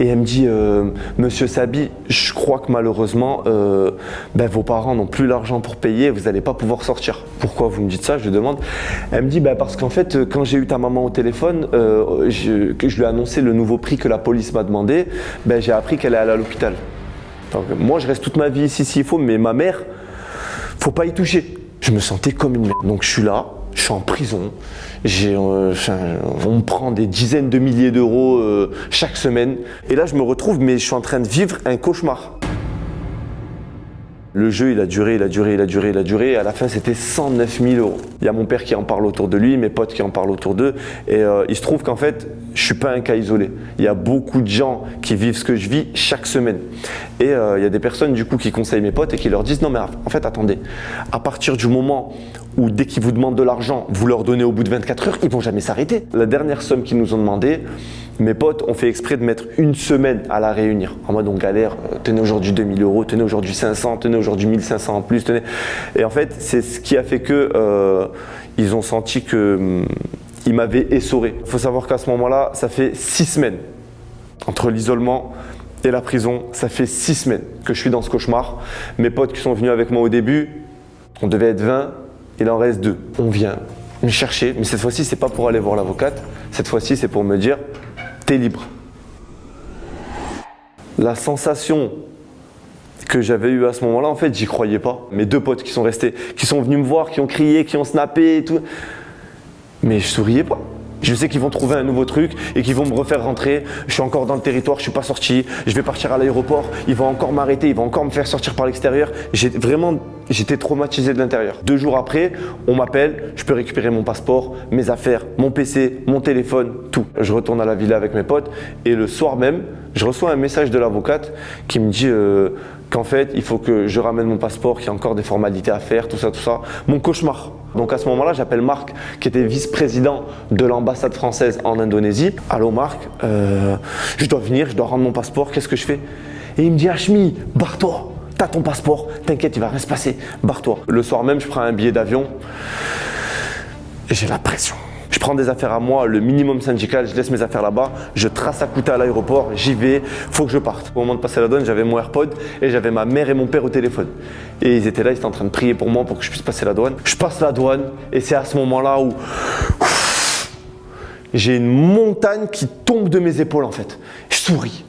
Et elle me dit, Monsieur Sabi, je crois que malheureusement, vos parents n'ont plus l'argent pour payer, vous n'allez pas pouvoir sortir. Pourquoi vous me dites ça? Je lui demande. Elle me dit, parce qu'en fait, quand j'ai eu ta maman au téléphone, que je lui ai annoncé le nouveau prix que la police m'a demandé, j'ai appris qu'elle est allée à l'hôpital. Donc, moi, je reste toute ma vie ici s'il faut, mais ma mère, faut pas y toucher. Je me sentais comme une merde. Donc je suis là, je suis en prison, on me prend des dizaines de milliers d'euros chaque semaine. Et là, je me retrouve, mais je suis en train de vivre un cauchemar. Le jeu, il a duré. Et à la fin, c'était 109 000 euros. Il y a mon père qui en parle autour de lui, mes potes qui en parlent autour d'eux. Et il se trouve qu'en fait, je ne suis pas un cas isolé. Il y a beaucoup de gens qui vivent ce que je vis chaque semaine. Et il y a des personnes du coup qui conseillent mes potes et qui leur disent « Non mais en fait, attendez, à partir du moment où dès qu'ils vous demandent de l'argent, vous leur donnez au bout de 24 heures, ils ne vont jamais s'arrêter. » La dernière somme qu'ils nous ont demandé, mes potes ont fait exprès de mettre une semaine à la réunir. En mode on galère, tenez aujourd'hui 2000 euros, tenez aujourd'hui 500, tenez aujourd'hui 1500 en plus, tenez. Et en fait, c'est ce qui a fait que ils ont senti que ils m'avaient essoré. Il faut savoir qu'à ce moment-là, ça fait 6 semaines. Entre l'isolement et la prison, ça fait 6 semaines que je suis dans ce cauchemar. Mes potes qui sont venus avec moi au début, on devait être 20, il en reste 2. On vient me chercher, mais cette fois-ci, c'est pas pour aller voir l'avocate. Cette fois-ci, c'est pour me dire t'es libre. La sensation que j'avais eue à ce moment-là, en fait, j'y croyais pas. Mes 2 potes qui sont restés, qui sont venus me voir, qui ont crié, qui ont snappé et tout. Mais je souriais pas. Je sais qu'ils vont trouver un nouveau truc et qu'ils vont me refaire rentrer. Je suis encore dans le territoire, je suis pas sorti. Je vais partir à l'aéroport, ils vont encore m'arrêter, ils vont encore me faire sortir par l'extérieur. J'étais traumatisé de l'intérieur. 2 jours après, on m'appelle, je peux récupérer mon passeport, mes affaires, mon PC, mon téléphone, tout. Je retourne à la villa avec mes potes et le soir même, je reçois un message de l'avocate qui me dit qu'en fait, il faut que je ramène mon passeport, qu'il y a encore des formalités à faire, tout ça. Mon cauchemar. Donc à ce moment-là, j'appelle Marc, qui était vice-président de l'ambassade française en Indonésie. Allô Marc, je dois venir, je dois rendre mon passeport, qu'est-ce que je fais? Et il me dit Hachmi, barre-toi, t'as ton passeport, t'inquiète, il va rien se passer, barre-toi. Le soir même, je prends un billet d'avion et j'ai la pression. Je prends des affaires à moi, le minimum syndical, je laisse mes affaires là-bas, je trace à Kuta à l'aéroport, j'y vais, faut que je parte. Au moment de passer la douane, j'avais mon AirPod et j'avais ma mère et mon père au téléphone. Et ils étaient là, ils étaient en train de prier pour moi pour que je puisse passer la douane. Je passe la douane et c'est à ce moment-là où j'ai une montagne qui tombe de mes épaules en fait. Je souris.